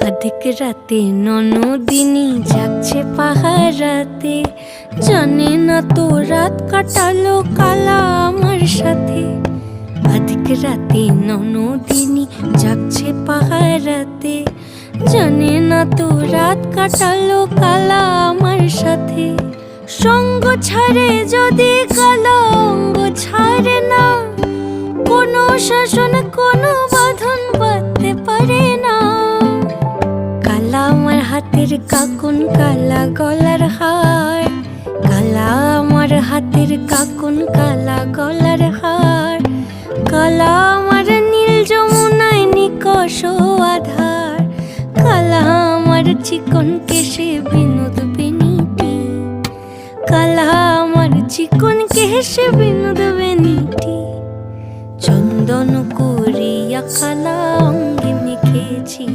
অধিক রাতে ননদিনী জাগছে পাহারাতে, জানে না তো রাত কাটালো কালা আমার সাথে। অধিক রাতে ননদিনী জাগছে পাহারাতে, জানে না তো রাত কাটালো কালা আমার সাথে। সঙ্গ ছাড়ে যদি কালা অঙ্গ ছাড়ে না, কোনো শাসন কোনো বাঁধন বাঁধতে পারে না। কালা আমার হাতের কাকুন কালা গলার হার, কালা আমার হাতের কাকুন কালা গলার হার। কালা আমার নীল যমুনায় নিকষ আধার, কালা আমার চিকন কেশে বিনোদ বেনিটি। কালা আমার চিকন কেশে বিনোদ বেনিটি। চন্দন করিয়া কালা অঙ্গে মেখেছি।